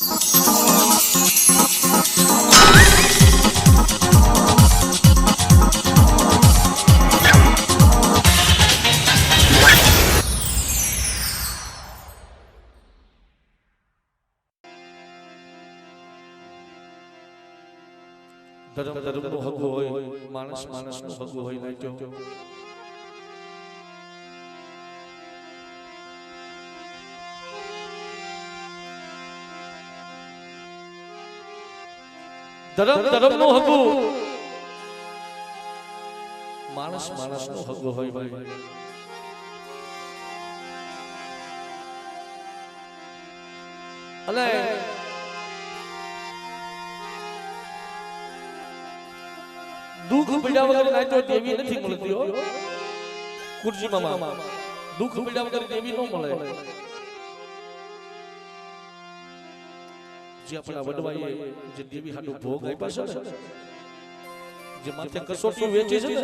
ધર્મ ધર્મનો હગો હોય, માણસ માણસનો હગો હોય નાટ્યો. ધર્મ ધર્મનો હગો, માણસ માણસનો હગો હોય ભાઈ. અને દુઃખ પીડા વગર નાટ્યો દેવી નથી મળતી હો. ખુરશીમાં દુઃખ પીડા વગર દેવી ન મળે. જે આપણા વડવાઈએ જે દેવી હાટુ ભોગ આપ્યા છે ને, જે માથે કસોટી વેચી છે ને,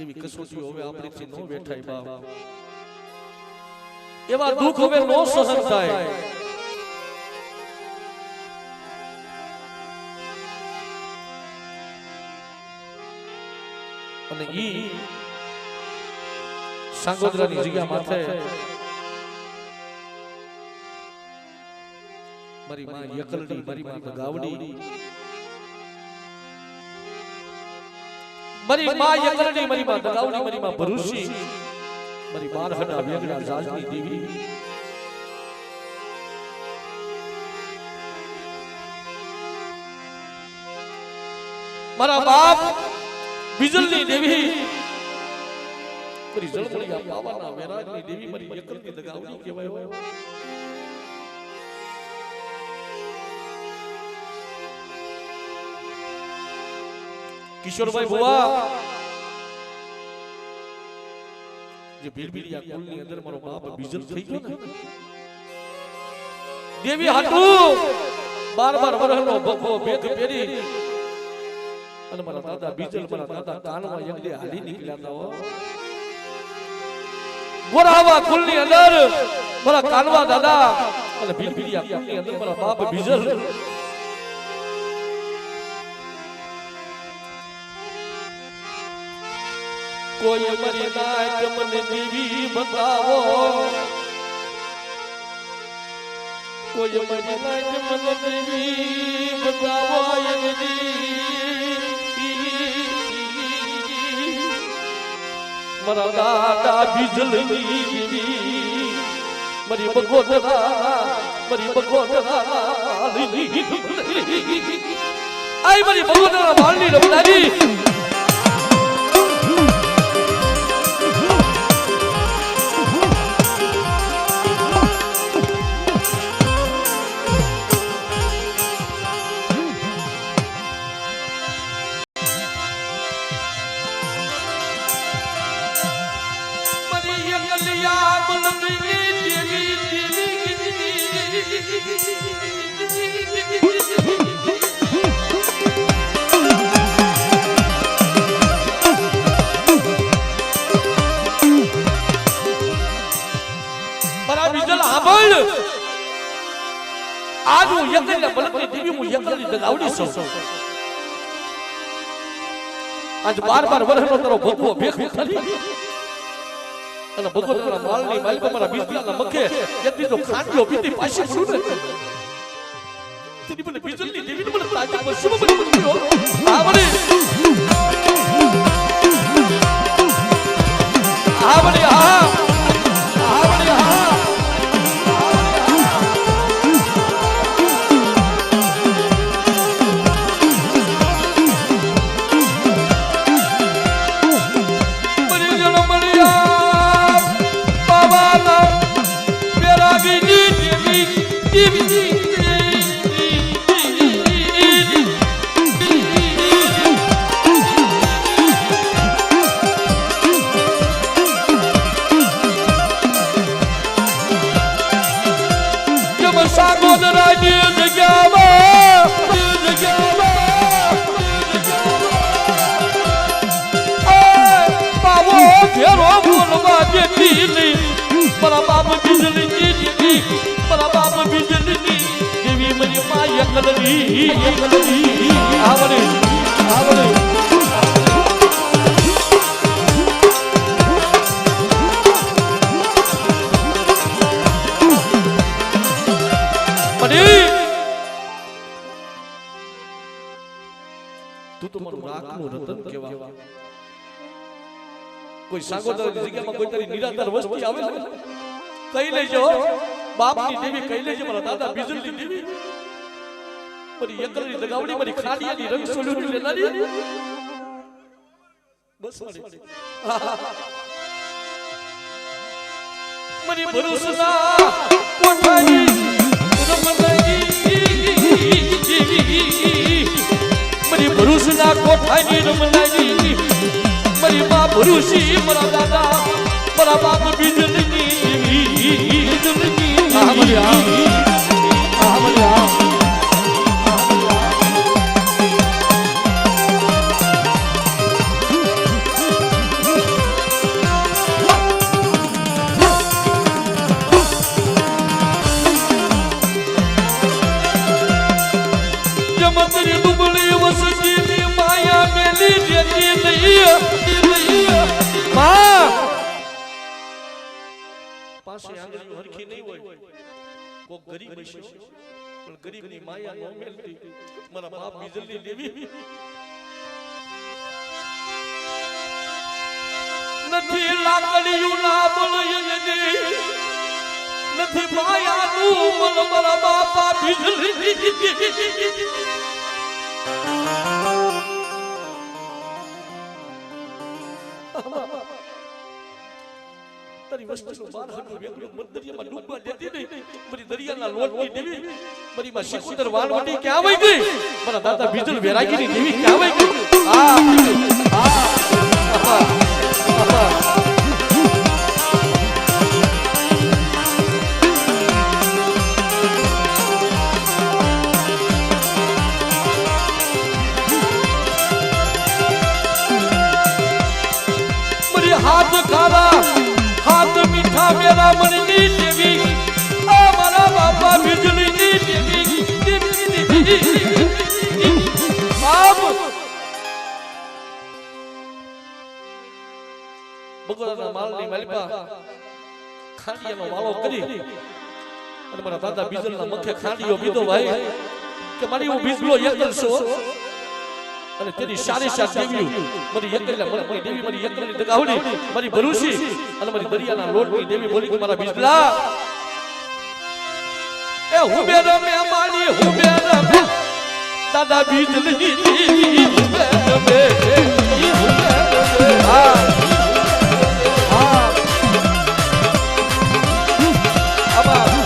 એવી કસોટીઓ હવે આપણીથી ન વેઠાય બાપ. એવા દુઃખ હવે ન સહન થાય. અને ઈ સાંગોદરાની જગ્યા માથે મારી માં યકલડી, મારી માં ગાવડી, મારી માં યકલડી, મારી માં ગાવડી, મારી માં ભરૂચી, મારી બારહડા વેગડા જાજની દેવી, મારા બાપ બીજલની દેવી, મારી જળમળિયા પાવાના વેરાગની દેવી, મારી યકલની દગાવડી કહેવાય. કિશોરભાઈ બુવા જે ભીલભીલિયા કુલની અંદર મારો બાપ બીજલ થઈ ગયો ને, દેવી હાટુ 12 વર્ષનો ભગવો બેગ પહેરી અને મારા દાદા બીજલ, મારા દાદા કાનમાં યજ્ઞે હાલી નીકળ્યા હતા હો. ગોરાવા કુલની અંદર મારા કાનવા દાદા અને ભીલભીલિયા કુલની અંદર મારા બાપ બીજલ. કોઈ મરી નાય મને દેવી બતાવો, કોઈ મરી નાય મને દેવી બતાવો. મારા દાદા બીજલની દેવી, મારી બગોદરા, મારી બગોદરા આઈ, મારી બગોદરા વાળની રમદારી. આજ હું યકલના બલકની દેવી, હું યકલની દગાવડી છું. આજ 12 વર્ષનો તારો ભગવો ભેખ ખરી અને ભગવતના માલની માલિક મારા બીજલાના મખે એકદી તો ખાંડલો પીતી પાછી પડું ને, તેની મને બીજલની દેવીને મને તાજા શું બની પડ્યો. આ બની આ બની આ ભેરો બોલવા આવડે આવડે તું તો મારું રાખનું રતન કહેવા કોઈ સાગોદરની જગ્યામાં કોઈ તારી નિરાધાર વસ્તી આવે ને કહી લેજો બાપની દેવી કહી લેજો મારા દાદા બીજલની દેવી મારી એકલની દગાવડી મારી ખાડિયાની રંગ સોલ્યુની લેનારી બસ મારી ભરોસના કોઠાની મારી ભરૂસના કોઠાની રમનાજી મારી માં ભરૂસી મારા દાદા મારા બાપ બીજલની પાસે આંગળીઓ હરખી નહીં હોય કોક ગરીબ હશે પણ ગરીબની માયા નો મેલતી મારા બાપ બીજલની દેવી નથી લાકડીયું ના બળયની નથી માયાનું મન મારા બાપા બીજલની તારી વસ્તુનો બાર હટો વેગળો મદરિયામાં ડૂબવા દેતી નહીં મારી દરિયાના લોટની દેવી મારી માં શિકોતર વાલવટી ક્યાં વઈ ગઈ મારા દાદા બીજલ વેરાગીની દેવી ક્યાં વઈ ગઈ મારી હાથ ખારા हाथ मीठा मेरा मन नी देवी हमारा बाबा बिजली नी देवी बाप बगोदरना मालनी मालिपा खांडियानो मालो કરી અને મારા દાદા બીજલના મખે ખાંડિયો પીધો ભાઈ કે મારી હું બીજલો એકલ છો અને તેની સારી સારી દેવીઓ મારી એકલા મારી દેવી મારી એકલની દગાવડી મારી ભરૂસી અને મારી દરિયાના લોટની દેવી બોલી કે મારા બીજલા એ હું બે રમે માની હું બે રમે દાદા બીજલની દેવી હું બે રમે હા હા આબા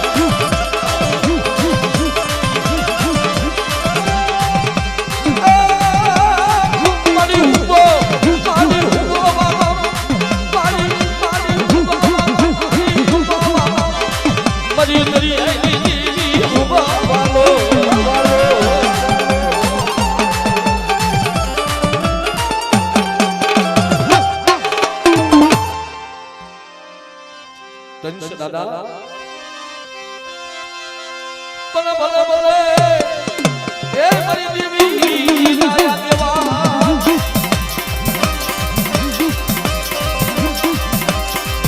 દાદા ભલે ભલે ભલે એ મારી દેવી દયા દેવા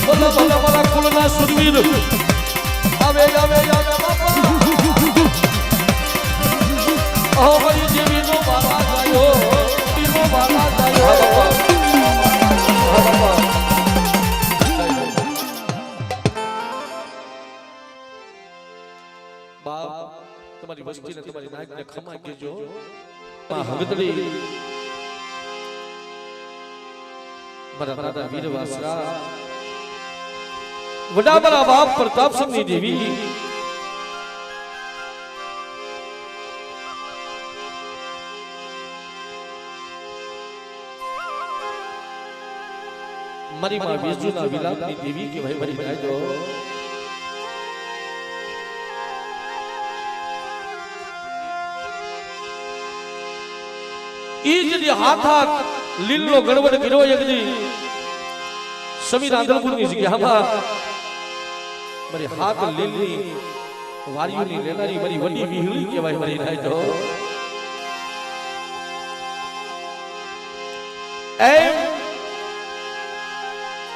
ભલે ભલે મારા કુળના સુરવીર આવે આવે આવે બાપા ઓ મારી દેવી નો બાબા ગાયો નો બાબા ગાયો તમારી વસ્તીને તમારી નાગને ખમા કેજો માં હગદડી મારા દાદા વીરવાસરા વડા મારા બાપ પ્રતાપસિંહની દેવી મારી માં વિષ્ણુના વિલાપની દેવી કે ભાઈ મારી નાજો ઈજની હાથા લીલનો ગડબડ કર્યો એકદી સમીર આંધળપુરની જગ્યામાં મારી હાથ લીલની વારીઓની લેનારી મારી વડી વિહળી કહેવાય મારી નાય તો એમ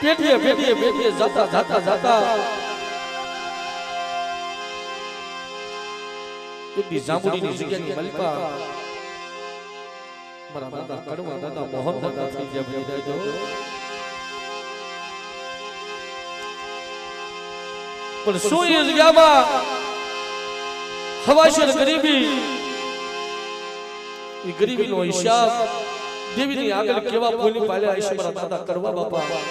પેટીએ પેટીએ પેટીએ જાતા જાતા જાતા એકદી જાંબુડીની જગ્યાની મલપા મારા દાદા કડવા દાદા મોહન દાદા થઈ ગયા ભાઈ જો પણ શું એ જગ્યામાં હવાશર ગરીબી એ ગરીબીનો હિસાબ દેવીની આગળ કેવા બોલી પાલ્યા હશે મારા દાદા કડવા બાપા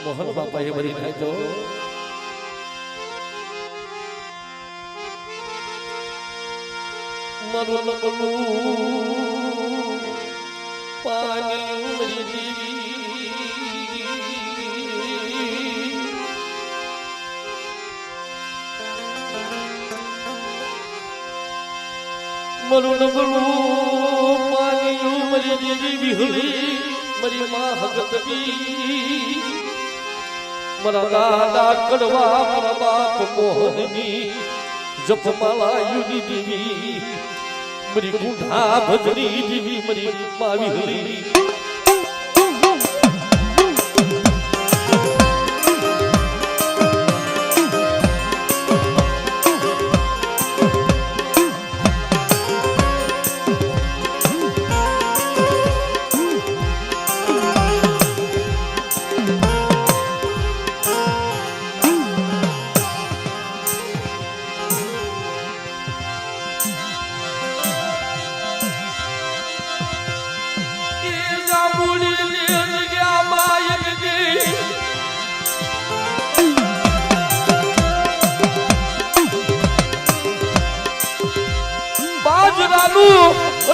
મોહન બાપા એ ભરી નાખ્યો મારું નગલું પાણી મરી દેવી મારું નગલું પાણી મરી દેવી વિહળી મારી માં હગતવી મારા દાદા કડવા મારા બાપ મોહનની જપમાલા યુની દેવી મરી ગુંઠા ભજની દેવી મરી માવી હરી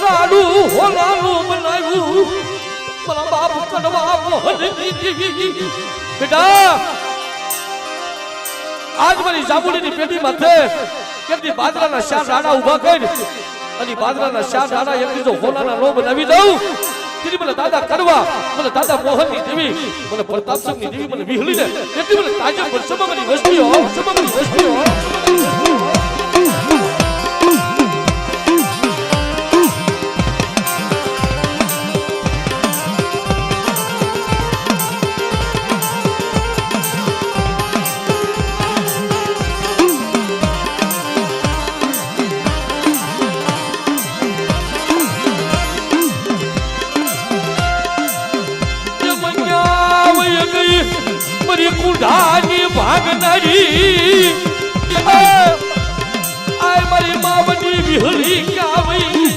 રાડું હોલાનું બનાવ્યું મારા બાપ કડવા મોહનની દેવી બેટા આજ મારી જાંબુડીની પેટી માથે કેટલી બાજરાના ચાર રાડા ઊભા કરી અને બાજરાના ચાર રાડા એકલી જો હોલાના નો બનાવી દઉં તેની મને દાદા કડવા મને દાદા મોહનની દેવી મને પ્રતાપસિંહની દેવી મને વિહળીને એટલી મને તાજા પર સમગ્રની વસ્તીઓ કુંઢાની ભાગનારી આય મારી માવની વિહળી કાવી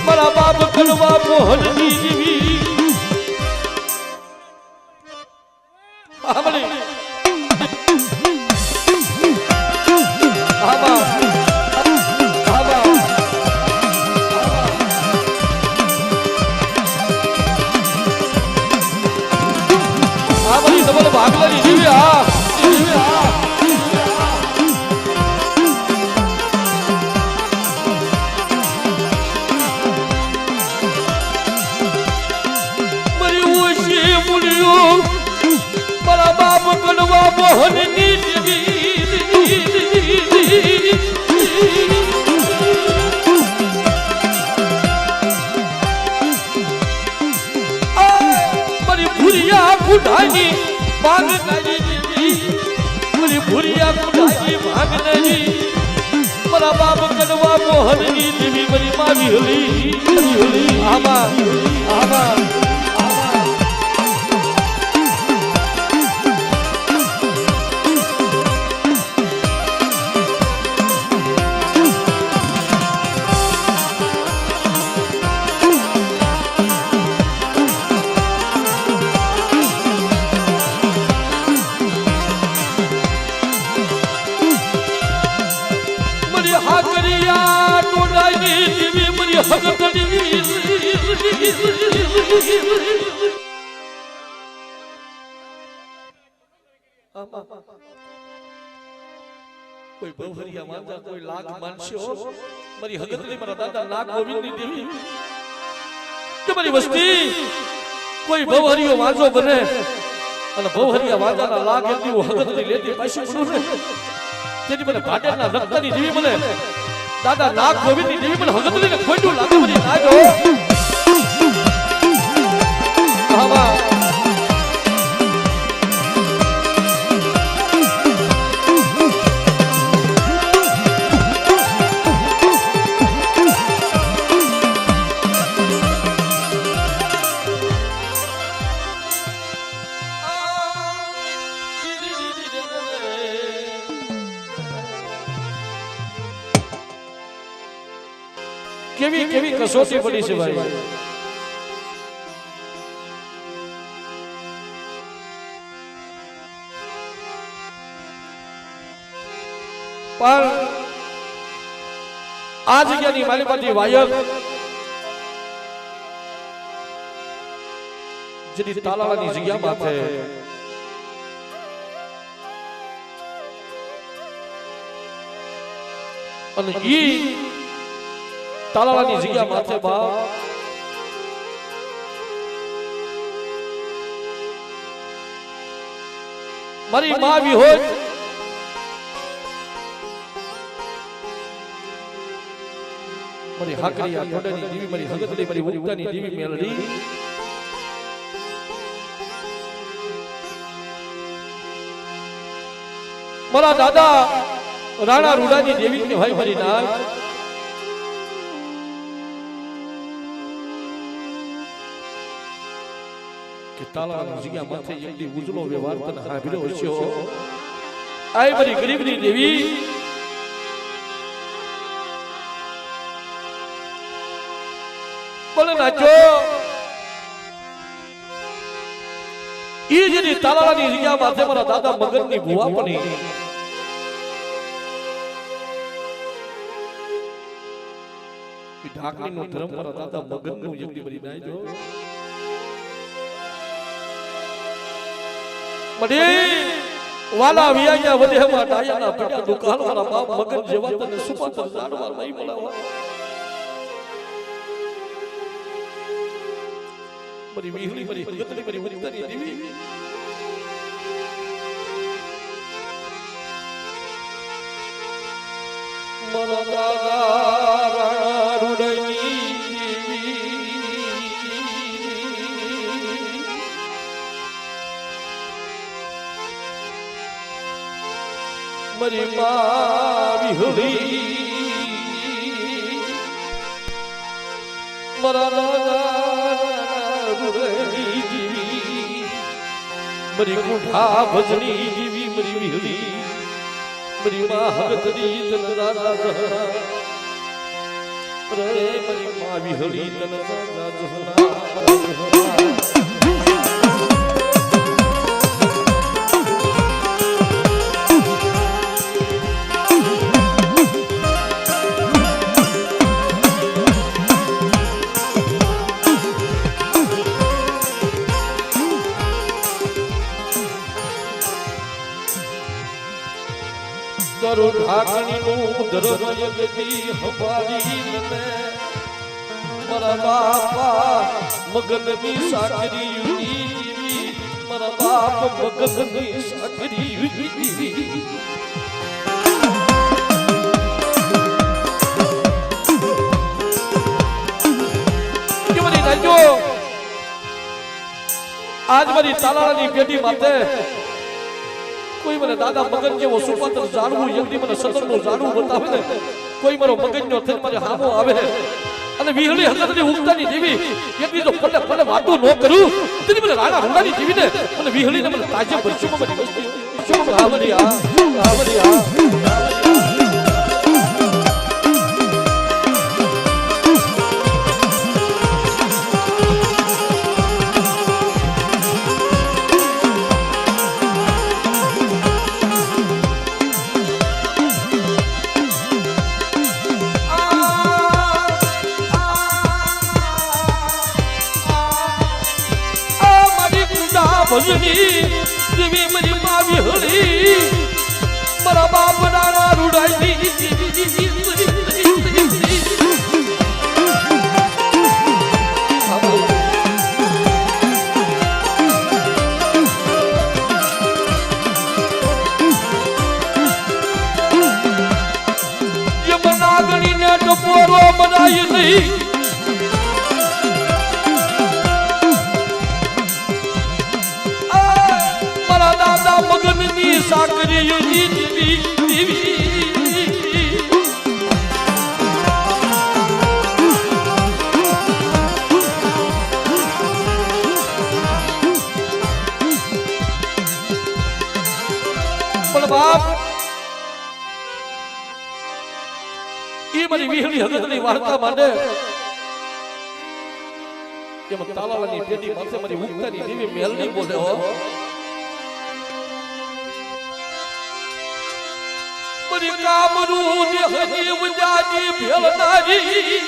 મારા બાપ કડવા મોહનની દેવી આમલી આબા આબા આમલી તમારો ભાગલાની દેવી આ મારા બાપ કડવા મોહનની દેવી મારી ભૂરિયા કુંઢાની ભાગનારી દેવી મારી ભૂરિયા કુંઢાની ભાગનારી મારા બાપ કડવા મોહનની દેવી મારી માવી હલી આબા આબા કોઈ બહુરિયા માંજા કોઈ લાખ માનશો મારી હગતની મારા દાદા નાગ ગોવિંદની દેવી કે મારી વસ્તી કોઈ બહુરિયો વાંજો બને અને બહુરિયા વાંજાના લાખ એટલી હગતની લેતી પાછી પડું ને તેથી મને ભાટેના રક્તની દેવી મને દાદા નાગ ગોવિંદની દેવી મને હગતની ખોટું લાગે મને લાગ્યો આમાં કેવી કેવી કસોટી પડી છે ભાઈ. પણ આ જગ્યાની મારી પાસે વાયક જેની તાલાળાની જગ્યામાં છે અને ઈ તાલાળાની જગ્યા માથે બાપ મારી માં બી હોય મારી હાકરી આ ઠોડાની દેવી મારી હગતની મારી ઉગતાની દેવી મેલડી મારા દાદા રાણા રૂડાની દેવી કે ભાઈ મારી નામ તાલાળાની જગ્યા માથે એકલી ઉજળો વ્યવહાર તને હાંભળ્યો હશો. આય મારી ગરીબની દેવી બોલે નાચો ઈ જેની તાલાળાની જગ્યા માથે મારા દાદા મગનની ભુવા પણ ઢાકણીનો ધર્મ મારા દાદા મગનનું એકલી બની નાયજો. વાલા વિયા વધેમાં ડાયાના પડ્યા દુકાન વાળા બાપ મગન જેવા તને સુપાતર જાડવા નહીં બોલાવા. મારી વિહળી મારી હગતની મારી ઉત્તરની દેવી મારા દાદા રાણા રૂડની મારી માં વિહળી મારા મારી કુઠા ભજની જીવી મારી વિહળી મારી માં હગતની તનરા રે મારી માં વિહળી તનરા જહના તારો ઢાકણીનું ધર્મ યજ્ઞી હવારી મને મારા બાપા મગનની સાકરી યુની મારા બાપ મગનની સાકરી યુની કે મારી નાજો આજ મારી તાલાળાની પેટી માથે કોઈ મને દાદા મગન જેવો સુપાત્ર જાણવું યજ્ઞ મને સદરનું જાણવું બતાવે ને કોઈ મારો મગનનો થઈ મારે હામો આવે અને વિહળી હગતની ઉગતાની દેવી યજ્ઞ તો પલે પલે વાતો ન કરું તેની મને રાણા રૂડાની દેવીને મને વિહળીને મને તાજે વર્ષોમાં બની વસ્તુ શું આવડી આ ભજની દેવી મારી માં વિહળી મારા બાપ રાણા રૂડાઈ યમના ગણીને ટપોરો બનાય નહીં પણ બાપ એ મારી વિહળી હગતની વાર્તા માંડે કે મત તાલાવાની પેટી માથે મારી ઉગતાની દેવી મેલડી બોલે હો મારી કામરૂ દેહની વજાજી ભેલનારી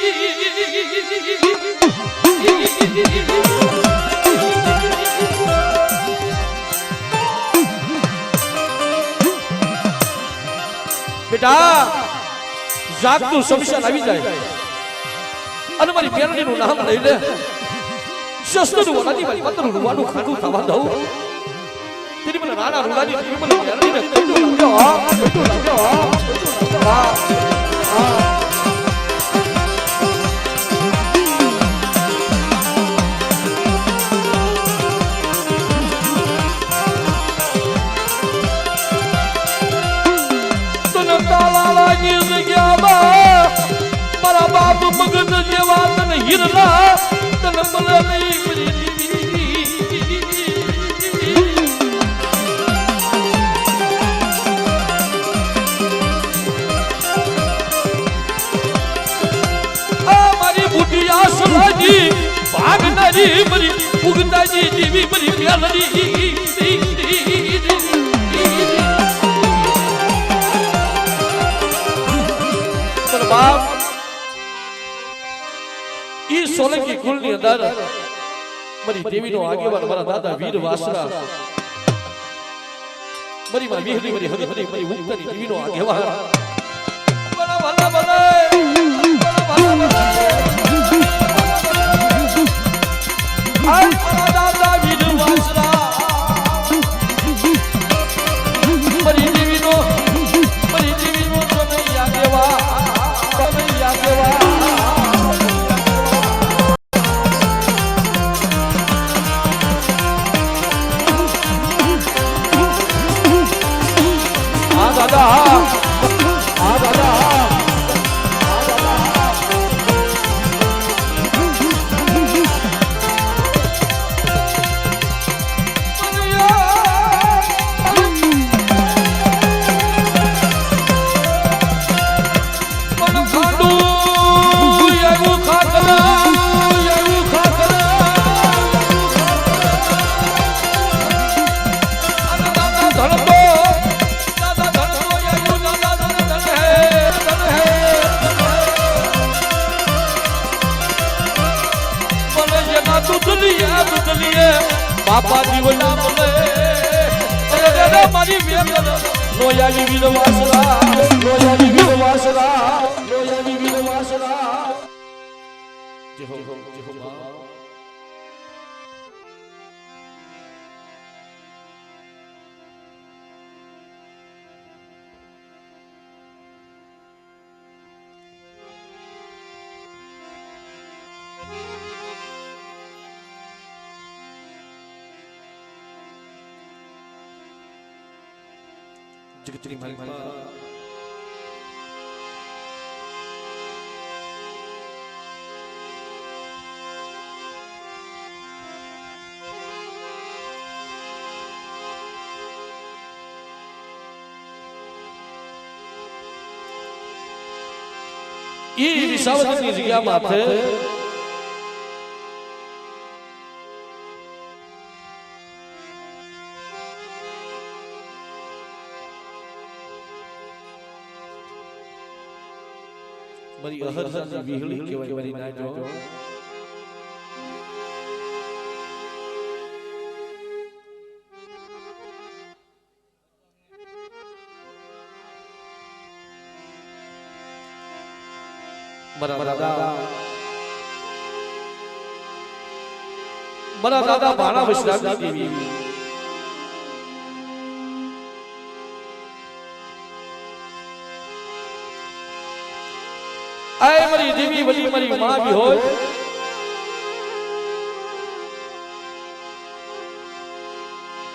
બેટા જાગતું સમસ્યા આવી જાય અને મારી મેરડીનું નામ લઈ લે શસ્ત્રનું વનાની મારી પત્રનું રૂવાનું ખાડું થવા દઉં તેની મને રાણા રૂડાની તેની મને મેરડીને કઈટો લાગ્યો મારા બાપ મગન જેવા તને હિરલા તને મળે નહીં મારી બુઢિયા સલાજી ભાગનારી મારી ઉગતાજી દેવી મારી મેલડી બાપ ઈ સોલંકી કુળની અંદર મારી દેવીનો આગેવાન મારા દાદા વીર વાસરા મારી માં વિહરી મારી હરી હરી મારી ઉગતાની દેવીનો આગેવાન ભલા ભલા ભલા આ મારા દાદા વીર વાસરા મારી દેવીનો સોલંકી આગેવાન બાપા જીવના મને અરે મારી વેલ લોયાવી વીર વાસરા લોયાવી વીર વાસરા લોયાવી વીર વાસરા જય હો જગતની માલિકા ઈ વિસાવદરની જગ્યા માથે મારી અહરસની વિહળી કહેવાય મારી ના જો મારા દાદા ભાણા વિશ્રામની દેવી આય મારી દેવી વલી મારી માં બી હોય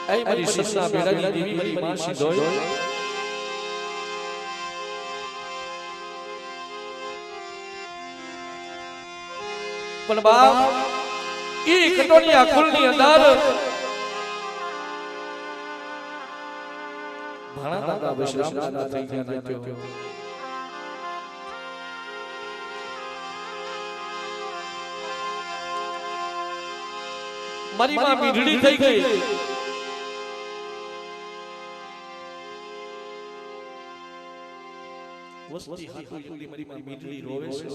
આય મારી સસના બેડાની દેવી મારી માં સીધોય પણ બાપ ઈ કટોનિયા કુલની અંદર ઘણા દાદા વિશ્રામ દાદા થઈ ગયા નાખ્યો મારી માં મીઠડી થઈ ગઈ વસ્તી હાટુ એટલી મારી માં મીઠડી રોવે છે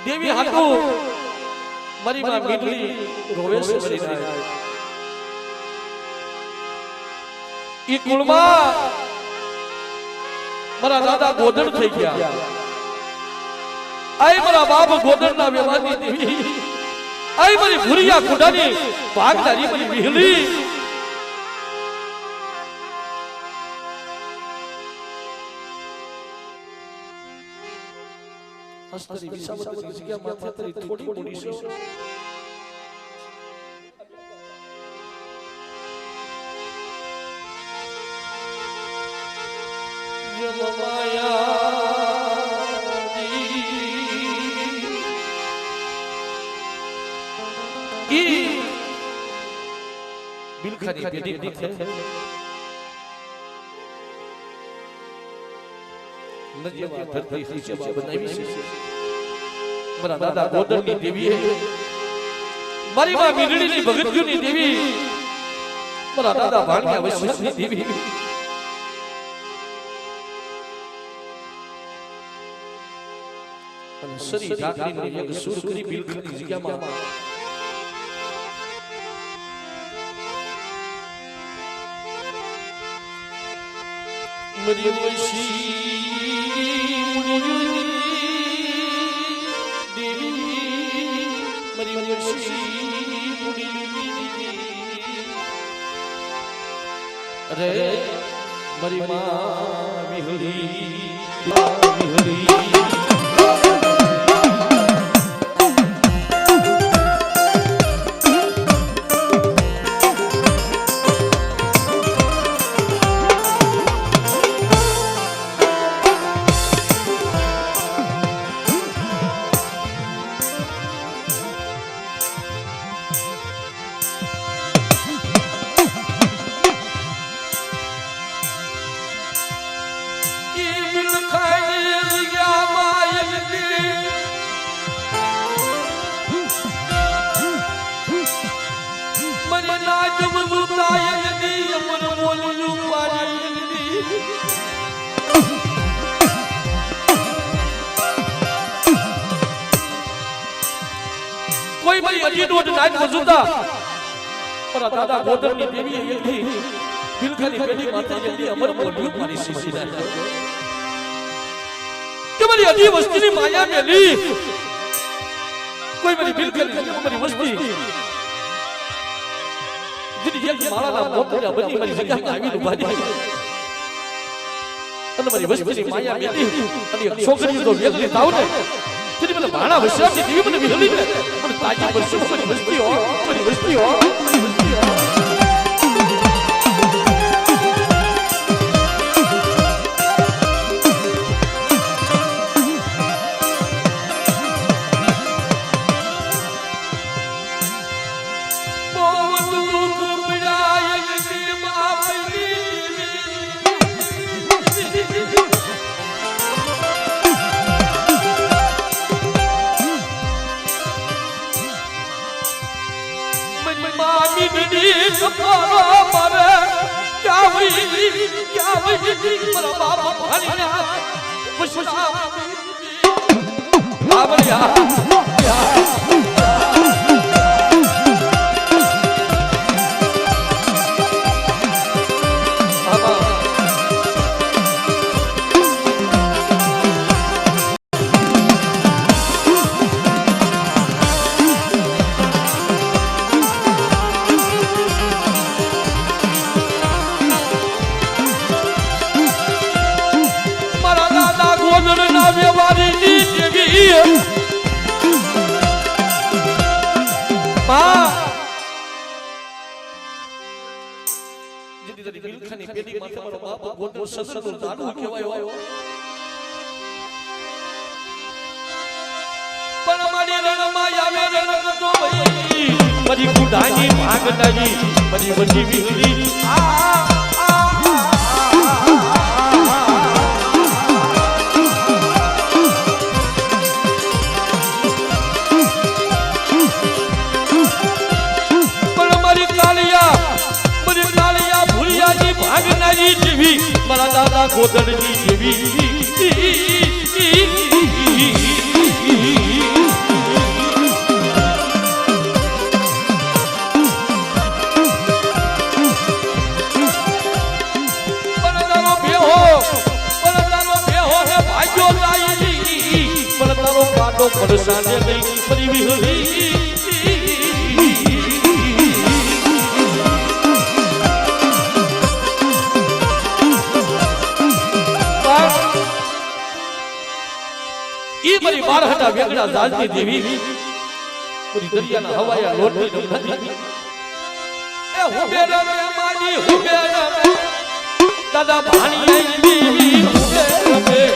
દેવી હાટુ મારી માં મીઠડી રોવે છે મારી નાય ઈ કુળમાં મારા દાદા ગોદડ થઈ ગયા આય મારા બાપ ગોદડના વ્યવહારની દેવી આય મારી ભુરિયા કુડાની ભાગદારી મારી વિહલી હસ્તરી વિસાવતની જગ્યા માથે તરી થોડી મોડી છે બિલખાની પેઢી માથે નજીવા ધરતી ખીચવા બનાવી છે મારા દાદા ગોદડની દેવી મારી માં મીરડીની ભગતજીની દેવી મારા દાદા ભાણિયા વૈશ્યની દેવી અને સરી ઢાકરીને એક સુર કરી બિલખાની જગ્યામાં મરી વૈશી મુનિની દેવી મરી વૈશી મુનિની અરે મરી માં વિહળી કોઈ મારી અજીનોટ નાઈટ મજુદા મારા દાદા ગોદડની દેવીએ એકથી બિલખાની પેઢી માથે એકથી અમર બોલ્યું મારી સીસી કે મારી અજી વસ્તીની માયા મેલી કોઈ મારી બિલખાની મારી વસ્તી જેની એક માળાના મોતના બની મારી જગ્યામાં આવીને ઉભા રહી અને મારી વસ્તીની માયા મેલી અને એક છોકરી તો વેગલી થાવ ને तेरी મને ભાણા વસ્યાથી દેવી મને વિહળી ને મને તાજી વર્ષો મારી વસ્તી હો મારી વસ્તી હો મારી વસ્તી હો પણ મારી રણમાં આવે રણકતો ભાઈ મારી ગુડાની ભાગનાજી મારી વડી વીહરી ભાગનાજી જેવી મારા દાદા ગોદડજી જેવી પરસાને નહીં ફરી વિહરી ઈ મારી બાર હતા વેગડા જાલતી દેવી પૂરી દરિયાના હવાયા લોટની નદી એ હુબે રમે માડી હુબે રમે દાદા ભાણી દેવી હુબે રમે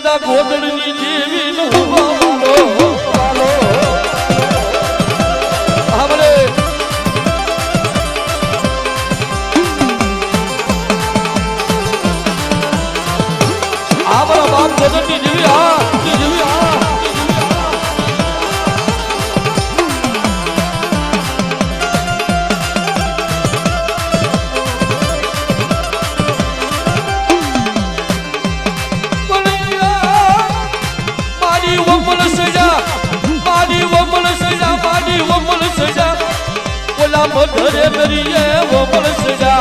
દાદા ગોદડની દેવી નો વાલો આપણે આપણા બાપ ગોદડની દેવી મધરે દરિયે વમલ સજા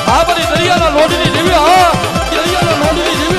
આ બધી દરિયાના લોટની જેવી દરિયાના લોટની જેવી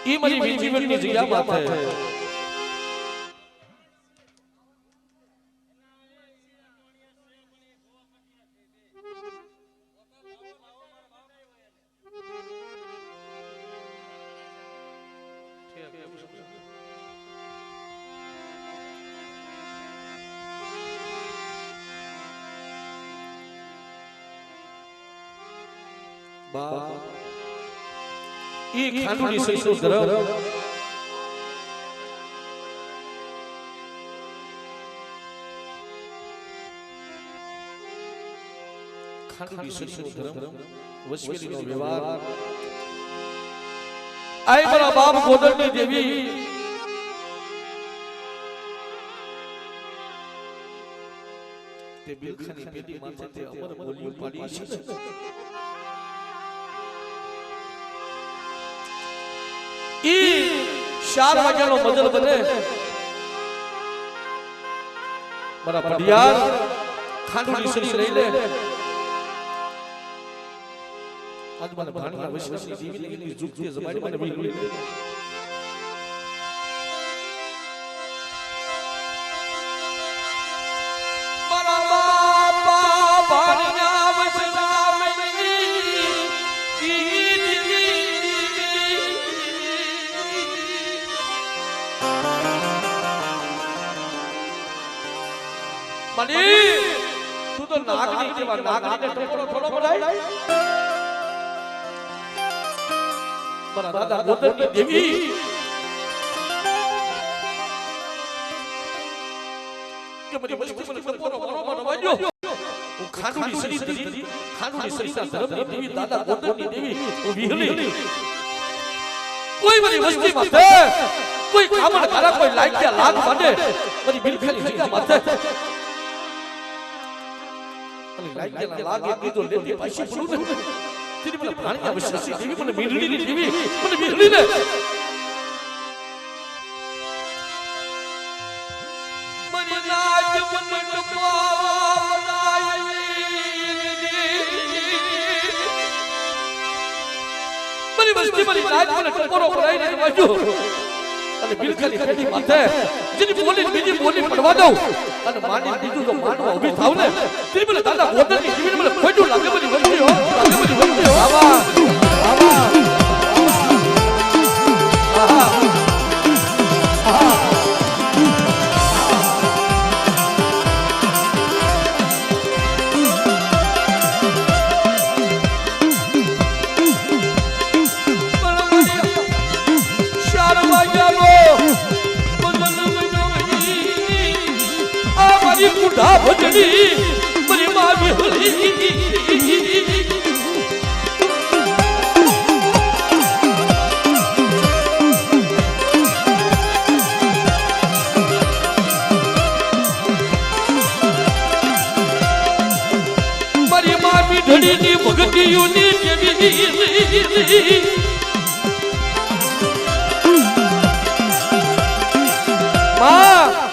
ઈ મારી જીવનની જગ્યા માથે ઈ ખાંડુની સૈસો ધરમ ખાંડુની સરીનો ધર્મ વસવેલીનો વ્યવહાર આય મારા બાપ ગોદરની દેવી તે બિલખાની પેટી માથે તે અમર બોલીઓ પાડી છે ઈ 4 વાગ્યાનો મજલ બને મારા પડિયાર ખાંડુની સરી લઈ લે આજ મને ભાણિયા વૈશ્વની દેવીની જુગતી જમાડી મને બીગડી તું તો નાગની જેવા નાગને ટકોરો થોડો પડાય મારા દાદા ગોદરની દેવી કે મને વસ્તી મને ટકોરો મારો વાગ્યો હું ખાંડુની સરી ખાંડુની સરીના ધર્મની દેવી દાદા ગોદરની દેવી હું વિહળી કોઈ મારી વસ્તી માથે કોઈ કામણ ઘરા કોઈ લાગ્યા લાગ માંડે મારી બિલખાની જગ્યા માથે લાગ્યા લાગે કીધું લેતી પાછી પડું ને તેની મને ભાણિયા વૈશ્વની દેવી મને મીંડળીની દેવી મને મીંડળી ને મને નાજ મન પાવનાઈ મારી વસ્તી મારી નાજ મને ટકોરો પડાઈને વાજો અને બિલખાની પેટી માથે જેની બોલી બીજી બોલી પડવા દઉં અને માની બીજું તો માનવા ઊભી થાવ ને તેની મને દાદા ગોદરની જીવીને મને ખોટું લાગે બધી વસ્તી હો લાગે બધી વસ્તી હો આવા આવા આહા આહા બુઢા ભજની મારી માં વિહળી મારી માં વિહળીની ભગતીઓની દેવી માં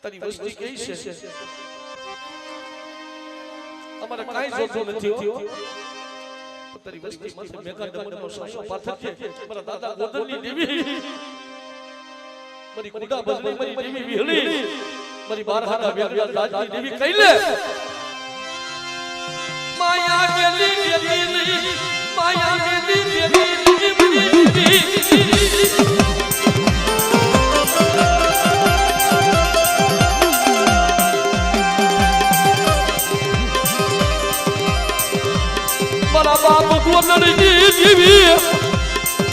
તારી વસ્તી કઈ છે અમારે કાઈ જોતો નથી તારી વસ્તી માથે મેઘા દમનનો સાયો પાથર છે મારા દાદા ગોદરની દેવી મારી કુડા બદલી મારી દેવી વિહળી મારી બારહાના વ્યાવ્યા દાદની દેવી કઈ લે માયા ગેલી ગેલી માયા ગેલી ગેલી બાપ ગોદરની દેવી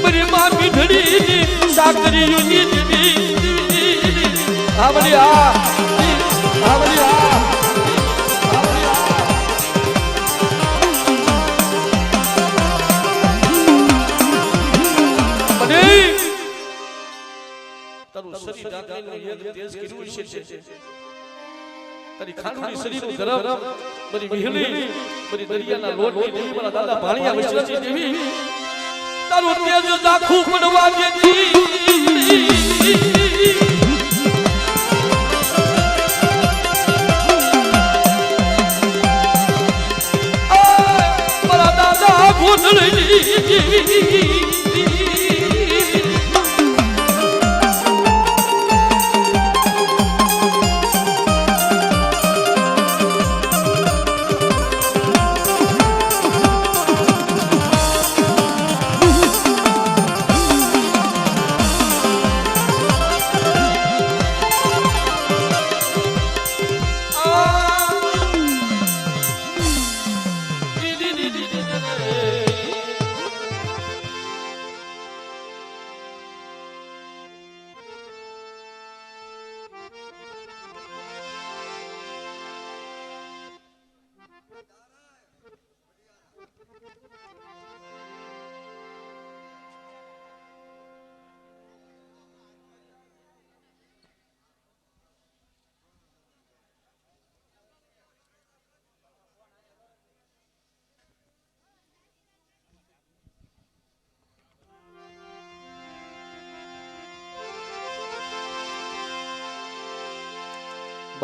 મારી માં મીઠડીની સાકરીઓની દેવી આવડી આ આવડી આ મને તારું શરીર ડાકીને એક તેજ કર્યું છે તારી ખાંડુની શરીરનું ધરમ મારી વિહળી મારી દરિયાના લોટની દેવી મારા દાદા ભાણિયા વૈશ્વની દેવી તારું તેજ દાખું પડવા દેતી મારા દાદા ગોદરની દેવી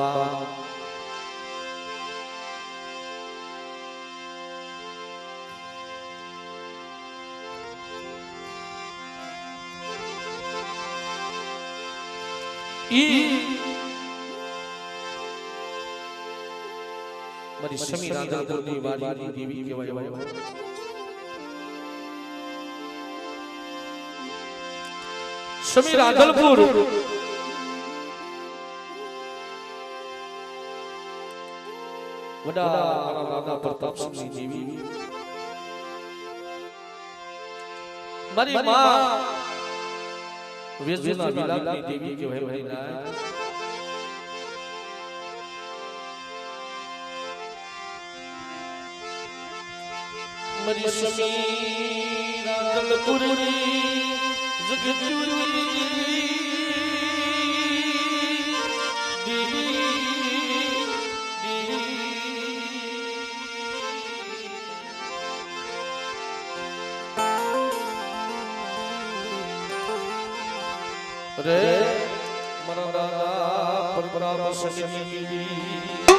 બા મારી સમીર આંધળપુરની વાડીની દેવી કહેવાય સમીર આંધળપુર વડા મારા દાદા પ્રતાપસિંહની દેવી મારી માં વેજના વિલાપની દેવી કહેવાય મારી ના મરી સમીર આંધળપુરની જગજુરી દેવી રે મારા દાદા પ્રતાપસિંહની દેવી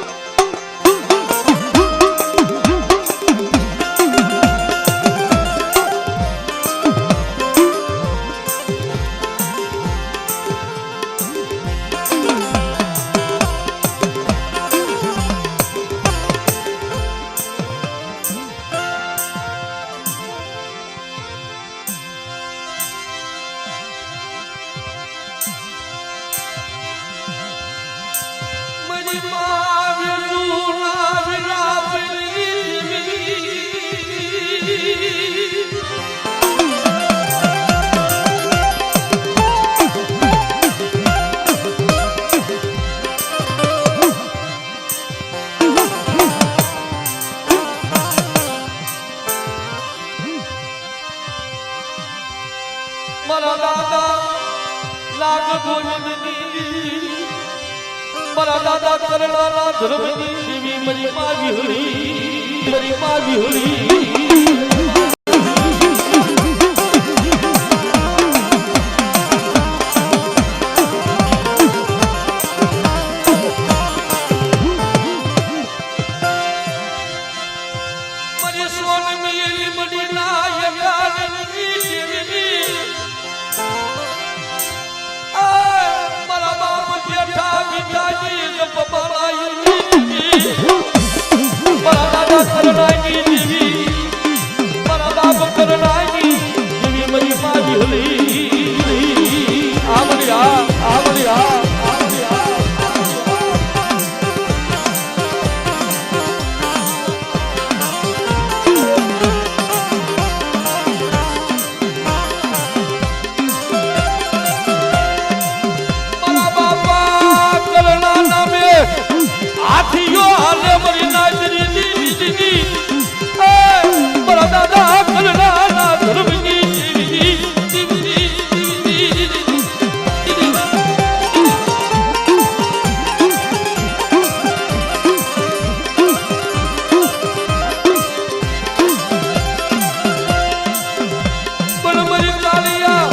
મારા દાદા કરણાના ધર્મની દેવી મારી માં વિહળી મારી માં વિહળી મારી સોન મેલી મડી નાયકાની દેવી મારા બાપ જેઠા પિતાજી જપ બળાઈ મારા દાદા કરણાની દેવી મારા બાપ કરણાની દેવી મારી માં વિહળી આવડિયા હાથીઓ હાલે મરી નાચરી દીદી મારા દાદા કરણાના ધર્મની પણ મરી કાલિયા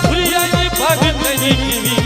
ભૂલિયાની ભાગ નહીં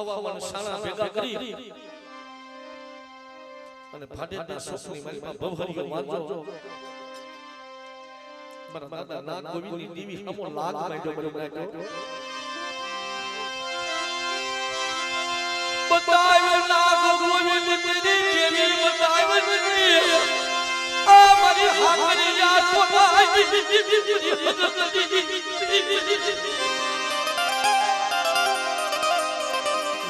હવામાન સાણા ભેગા કરી અને ભાડેના સોસની મારીમાં ભવહરિયો વાંચો મારા દાદા નાગ ગોવિંદની દેવી હમો લાગ માંડ્યો બની નાખ્યો બતાવ્યો નાગ ગોવિંદ તેરી દેવી બતાવ્યો આ મારી હાકરિયા સોનાઈ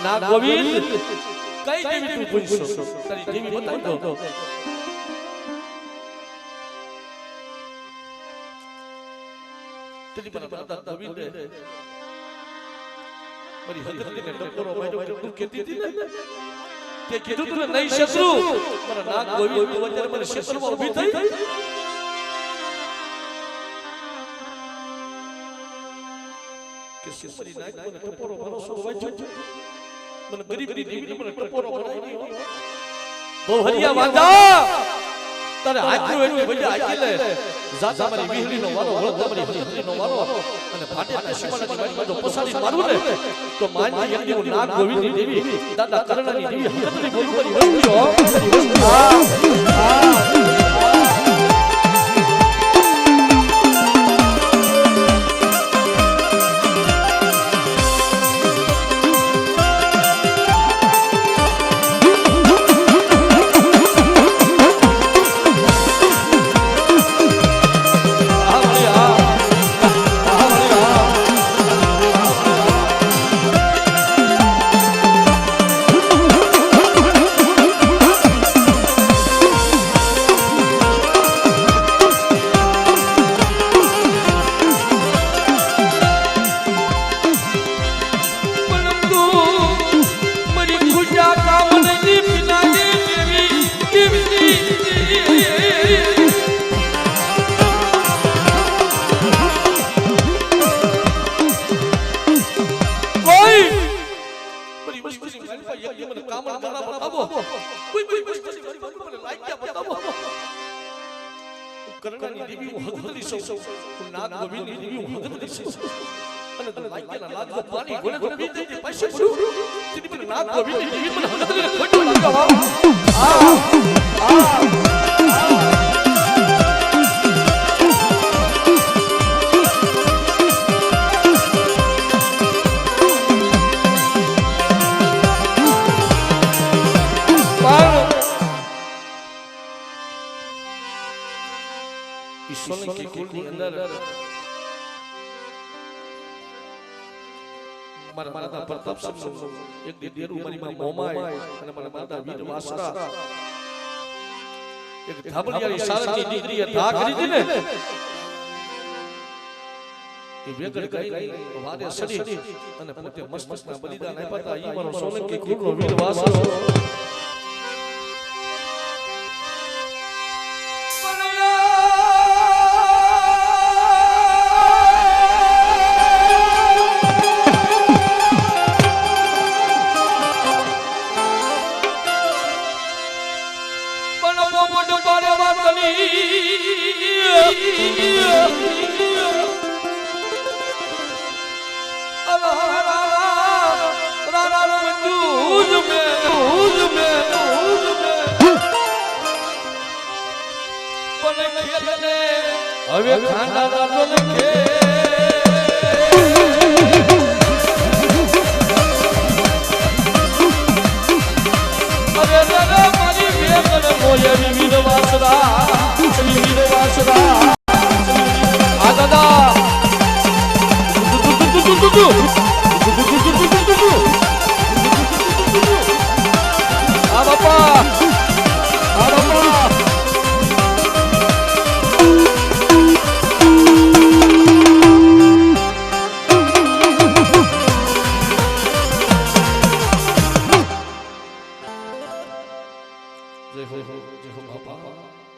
ના ગોવિંદ કઈ દેવી તું પૂછશો તારી દેવી બતાવી દો તેની પર દાદા ગોવિંદ મારી હકરતીને ટકોરો માર્યો તું કહેતી હતી ને તે કીધું તું નહીં શત્રુ મારા નાગ ગોવિંદ તું અત્યારે મને ક્ષેત્રમાં ઊભી થઈ કે શેરી નાગ મને ટકોરો ભરોસો વાંચ્યો મને ગરીબની દેવીને મને ટકોરો બનાવી બહુ હરિયા વાંધા તારે હાથનું એટલે વજ્યા હાકી લે જાતા મારી વિહળીનો વારો વળતા મારી હકરતીનો વારો અને ફાટેના સીમાડાની વાડીમાં જો પસાડી મારું ને તો માનજી એમની હું નાગ ગોવિંદની દેવી દાદા કરણાની દેવી હકરતી બોલું કરી વળ્યો કરણાની દેવી હું હકરતી છું નાગ ગોવિંદની દેવી હું હકરતી છું અને તો લાગ્યાના લાગો પાણી ગોળે ગોળે પી દે પૈસે પડું તેની પર નાગ ગોવિંદની દેવી મને હકરતીને ખોટું લાગ્યો સોલંકી કુળની અંદર મારા દાદા પ્રતાપસિંહનું એક દેરું મારી માં મોમાય અને મારા દાદા વીર વાસરા એક ધાબળિયાની સારંગની દીકરીએ ધા કરી હતી ને એ વેગળ કરી વારે સડી અને પોતે મસ્તકના બલિદાન આપ્યા હતા ઈ મારો સોલંકી કુળનો વીર વાસરો હવે ખાંડા લખે અરે દાદા મારી બેગન મોયરી વીર વાસરા આ દાદા આ બાપા જય હો બાપા